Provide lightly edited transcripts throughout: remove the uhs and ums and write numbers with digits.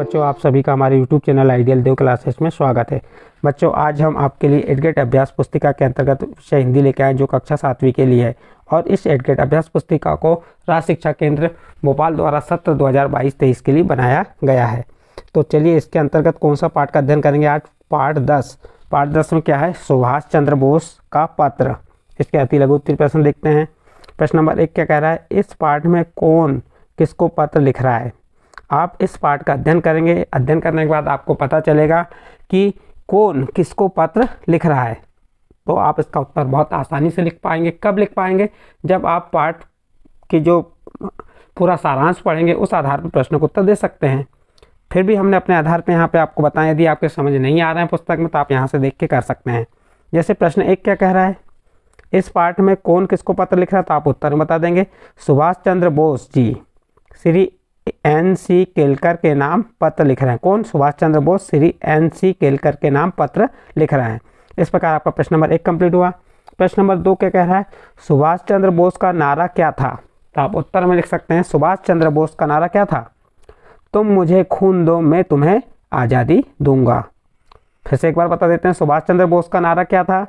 बच्चों, आप सभी का हमारे YouTube चैनल आइडियल देव क्लासेस में स्वागत है। बच्चों, आज हम आपके लिए एडगेट अभ्यास पुस्तिका के अंतर्गत विषय हिंदी लेके आए जो कक्षा 7वीं के लिए है। और इस एडगेट अभ्यास पुस्तिका को राज्य शिक्षा केंद्र भोपाल द्वारा सत्र 2022-23 के लिए बनाया गया है। तो चलिए इसके अंतर्गत कौन सा पाठ का अध्ययन करेंगे आज। पाठ 10। पाठ 10 में क्या है, सुभाष चंद्र बोस का पत्र। इसके अति लघु उत्तरीय प्रश्न देखते हैं। प्रश्न नंबर 1 क्या कह रहा है, इस पाठ में कौन किसको पत्र लिख रहा है। आप इस पाठ का अध्ययन करेंगे। अध्ययन करने के बाद आपको पता चलेगा कि कौन किसको पत्र लिख रहा है। तो आप इसका उत्तर बहुत आसानी से लिख पाएंगे। कब लिख पाएंगे, जब आप पाठ की जो पूरा सारांश पढ़ेंगे उस आधार पर प्रश्न को उत्तर दे सकते हैं। फिर भी हमने अपने आधार पर यहाँ पे आपको बताया, यदि आपके समझ नहीं आ रहा है पुस्तक में तो आप यहाँ से देख के कर सकते हैं। जैसे प्रश्न 1 क्या कह रहा है, इस पाठ में कौन किसको पत्र लिख रहा है, तो आप उत्तर में बता देंगे सुभाष चंद्र बोस जी श्री NC केलकर के नाम पत्र लिख रहे हैं। कौन, सुभाष चंद्र बोस श्री NC केलकर के नाम पत्र लिख रहे हैं। इस प्रकार आपका प्रश्न नंबर 1 कंप्लीट हुआ। प्रश्न नंबर 2 क्या कह रहा है, सुभाष चंद्र बोस का नारा क्या था। तो आप उत्तर में लिख सकते हैं सुभाष चंद्र बोस का नारा क्या था, तुम मुझे खून दो मैं तुम्हें आज़ादी दूंगा। फिर से एक बार बता देते हैं, सुभाष चंद्र बोस का नारा क्या था,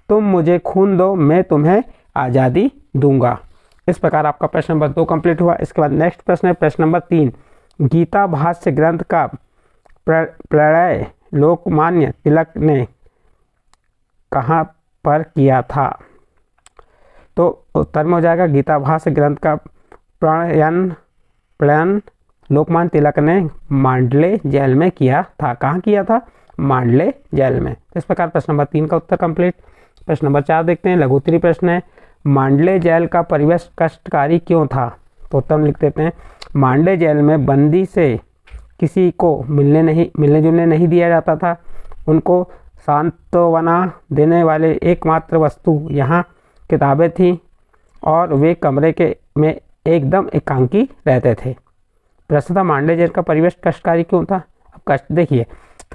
तुम मुझे खून दो मैं तुम्हें आज़ादी दूंगा। इस प्रकार आपका प्रश्न नंबर 2 कंप्लीट हुआ। इसके बाद नेक्स्ट प्रश्न है प्रश्न नंबर 3, गीता भाष्य ग्रंथ का प्रणय लोकमान्य तिलक ने कहाँ पर किया था। तो उत्तर में हो जाएगा गीता भाष्य ग्रंथ का प्रणयन लोकमान्य तिलक ने मांडले जेल में किया था। कहाँ किया था, मांडले जेल में। इस प्रकार प्रश्न नंबर 3 का उत्तर कंप्लीट। प्रश्न नंबर 4 देखते हैं, लघु उत्तरीय प्रश्न है, मांडले जेल का परिवेश कष्टकारी क्यों था। तो उत्तर में लिख देते हैं, मांडले जेल में बंदी से किसी को मिलने जुलने नहीं दिया जाता था। उनको सांत्वना देने वाले एकमात्र वस्तु यहाँ किताबें थीं और वे कमरे में एकदम एकांकी रहते थे। प्रश्न था, मांडले जेल का परिवेश कष्टकारी क्यों था। अब कष्ट देखिए,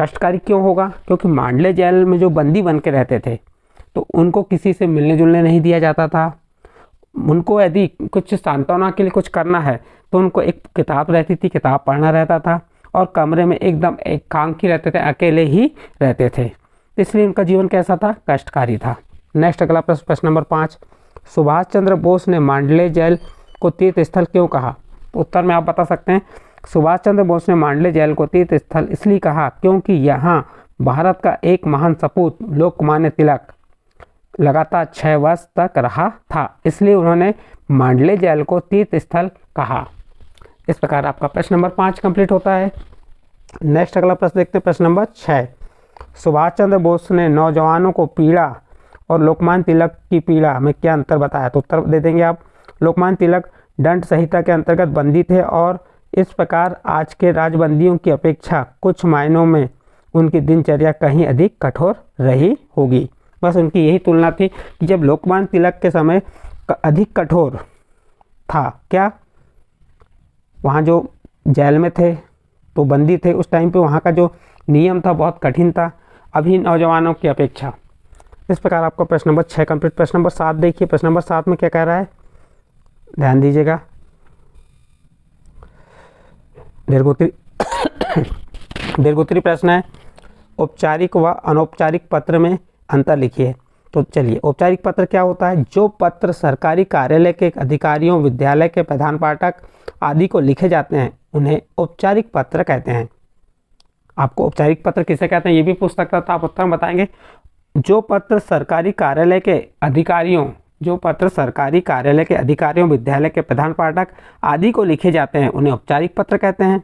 कष्टकारी क्यों होगा, क्योंकि मांडले जेल में जो बंदी बन के रहते थे तो उनको किसी से मिलने जुलने नहीं दिया जाता था। उनको यदि कुछ सांत्वना के लिए कुछ करना है तो उनको एक किताब रहती थी, किताब पढ़ना रहता था और कमरे में एकदम एकांकी रहते थे, अकेले ही रहते थे। इसलिए उनका जीवन कैसा था, कष्टकारी था। नेक्स्ट अगला प्रश्न, प्रश्न नंबर 5, सुभाष चंद्र बोस ने मांडले जेल को तीर्थ स्थल क्यों कहा। उत्तर में आप बता सकते हैं, सुभाष चंद्र बोस ने मांडले जेल को तीर्थ स्थल इसलिए कहा क्योंकि यहाँ भारत का एक महान सपूत लोकमान्य तिलक लगातार 6 वर्ष तक रहा था, इसलिए उन्होंने मांडले जेल को तीर्थ स्थल कहा। इस प्रकार आपका प्रश्न नंबर 5 कंप्लीट होता है। नेक्स्ट अगला प्रश्न देखते हैं, प्रश्न नंबर 6, सुभाष चंद्र बोस ने नौजवानों को पीड़ा और लोकमान्य तिलक की पीड़ा में क्या अंतर बताया। तो उत्तर दे देंगे आप, लोकमान्य तिलक दंड संहिता के अंतर्गत बंदी थे और इस प्रकार आज के राजबंदियों की अपेक्षा कुछ मायनों में उनकी दिनचर्या कहीं अधिक कठोर रही होगी। बस उनकी यही तुलना थी कि जब लोकमान्य तिलक के समय अधिक कठोर था, क्या वहाँ जो जेल में थे तो बंदी थे, उस टाइम पे वहाँ का जो नियम था बहुत कठिन था अभी नौजवानों की अपेक्षा। इस प्रकार आपका प्रश्न नंबर 6 कंप्लीट। प्रश्न नंबर 7 देखिए, प्रश्न नंबर 7 में क्या कह रहा है, ध्यान दीजिएगा। दीर्घोत्तरीय प्रश्न है, औपचारिक व अनौपचारिक पत्र में अंतर लिखिए। तो चलिए, औपचारिक पत्र क्या होता है, जो पत्र सरकारी कार्यालय के अधिकारियों, विद्यालय के प्रधान पाठक आदि को लिखे जाते हैं उन्हें औपचारिक पत्र कहते हैं। आपको औपचारिक पत्र किसे कहते हैं ये भी पूछ सकता था, आप उत्तर में बताएंगे। जो पत्र सरकारी कार्यालय के अधिकारियों, विद्यालय के प्रधान पाठक आदि को लिखे जाते हैं उन्हें औपचारिक पत्र कहते हैं।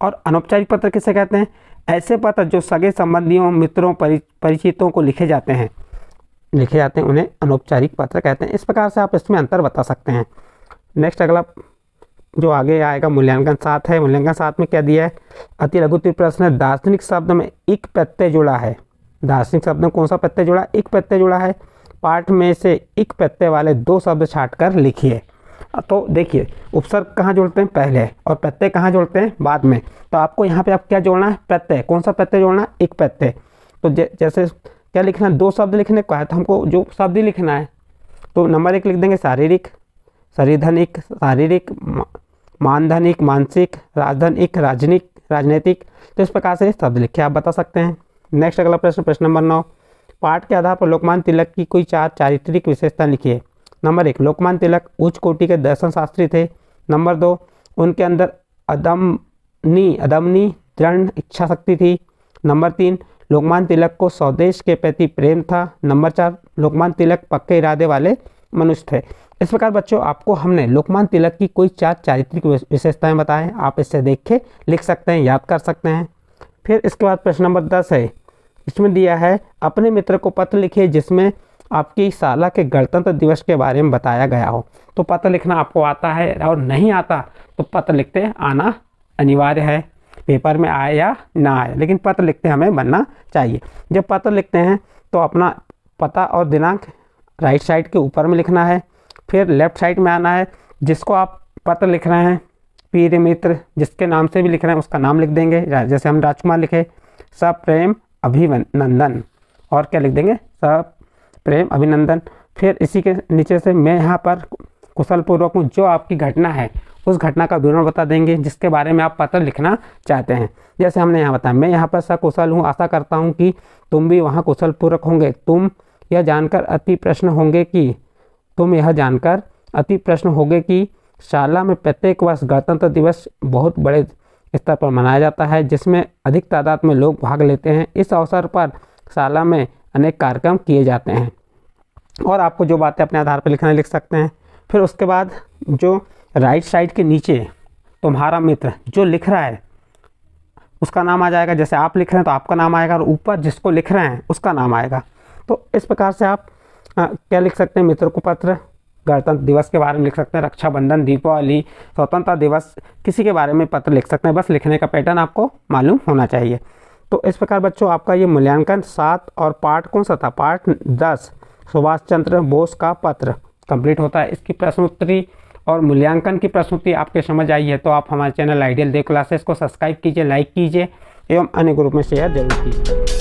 और अनौपचारिक पत्र किसे कहते हैं, ऐसे पत्र जो सगे संबंधियों, मित्रों, परिचितों को लिखे जाते हैं उन्हें अनौपचारिक पत्र कहते हैं। इस प्रकार से आप इसमें अंतर बता सकते हैं। नेक्स्ट अगला जो आगे आएगा मूल्यांकन 7 है। मूल्यांकन 7 में क्या दिया है, अति लघु उत्तरीय प्रश्न है, दार्शनिक शब्द में इक प्रत्यय जुड़ा है। दार्शनिक शब्द में कौन सा प्रत्यय जुड़ा, इक प्रत्यय जुड़ा है। पाठ में से इक प्रत्यय वाले 2 शब्द छाट कर लिखिए। तो देखिए, उपसर्ग कहाँ जोड़ते हैं, पहले, और प्रत्यय कहाँ जोड़ते हैं, बाद में। तो आपको यहाँ पे आप क्या जोड़ना है, प्रत्यय। कौन सा प्रत्यय जोड़ना है, एक प्रत्यय। तो जैसे क्या लिखना है, 2 शब्द लिखने को है तो हमको जो शब्द ही लिखना है। तो नंबर 1 लिख देंगे शारीरिक, शरीरधनिक, शारीरिक, मानधनिक, मानसिक, राजधनिक, राजनिक, राजनीतिक। तो इस प्रकार से शब्द लिख के आप बता सकते हैं। नेक्स्ट अगला प्रश्न, प्रश्न नंबर 9, पाठ के आधार पर लोकमान्य तिलक की कोई 4 चारित्रिक विशेषता लिखिए। नंबर 1, लोकमान्य तिलक उच्च कोटि के दर्शन शास्त्री थे। नंबर 2, उनके अंदर अदम्य दृढ़ इच्छा शक्ति थी। नंबर 3, लोकमान्य तिलक को स्वदेश के प्रति प्रेम था। नंबर 4, लोकमान्य तिलक पक्के इरादे वाले मनुष्य थे। इस प्रकार बच्चों आपको हमने लोकमान्य तिलक की कोई 4 चारित्रिक विशेषताएं बताएं। आप इससे देख के लिख सकते हैं, याद कर सकते हैं। फिर इसके बाद प्रश्न नंबर 10 है, इसमें दिया है अपने मित्र को पत्र लिखिए जिसमें आपकी शाला के गणतंत्र दिवस के बारे में बताया गया हो। तो पत्र लिखना आपको आता है और नहीं आता तो पत्र लिखते आना अनिवार्य है, पेपर में आए या ना आए, लेकिन पत्र लिखते हमें बनना चाहिए। जब पत्र लिखते हैं तो अपना पता और दिनांक राइट साइड के ऊपर में लिखना है, फिर लेफ्ट साइड में आना है। जिसको आप पत्र लिख रहे हैं, प्रिय मित्र जिसके नाम से भी लिख रहे हैं उसका नाम लिख देंगे, जैसे हम राजकुमार लिखे सप्रेम अभिनंदन, और क्या लिख देंगे सप्रेम अभिनंदन। फिर इसी के नीचे से मैं यहाँ पर कुशल पूर्वक हूँ, जो आपकी घटना है उस घटना का विवरण बता देंगे जिसके बारे में आप पत्र लिखना चाहते हैं। जैसे हमने यहाँ बताया, मैं यहाँ पर सकुशल हूँ, आशा करता हूँ कि तुम भी वहाँ कुशल पूर्वक होंगे। तुम यह जानकर अति प्रश्न होंगे कि शाला में प्रत्येक वर्ष गणतंत्र दिवस बहुत बड़े स्तर पर मनाया जाता है जिसमें अधिक तादाद में लोग भाग लेते हैं। इस अवसर पर शाला में अनेक कार्यक्रम किए जाते हैं। और आपको जो बातें अपने आधार पर लिखना लिख सकते हैं। फिर उसके बाद जो राइट साइड के नीचे तुम्हारा मित्र जो लिख रहा है उसका नाम आ जाएगा। जैसे आप लिख रहे हैं तो आपका नाम आएगा और ऊपर जिसको लिख रहे हैं उसका नाम आएगा। तो इस प्रकार से आप क्या लिख सकते हैं, मित्र को पत्र, गणतंत्र दिवस के बारे में लिख सकते हैं, रक्षाबंधन, दीपावली, स्वतंत्रता दिवस, किसी के बारे में पत्र लिख सकते हैं। बस लिखने का पैटर्न आपको मालूम होना चाहिए। तो इस प्रकार बच्चों आपका ये मूल्यांकन 7 और पार्ट कौन सा था, पार्ट 10 सुभाष चंद्र बोस का पत्र कंप्लीट होता है। इसकी प्रश्नोत्तरी और मूल्यांकन की प्रस्तुति आपके समझ आई है तो आप हमारे चैनल आइडियल देव क्लासेस को सब्सक्राइब कीजिए, लाइक कीजिए एवं अन्य ग्रुप में शेयर जरूर कीजिए।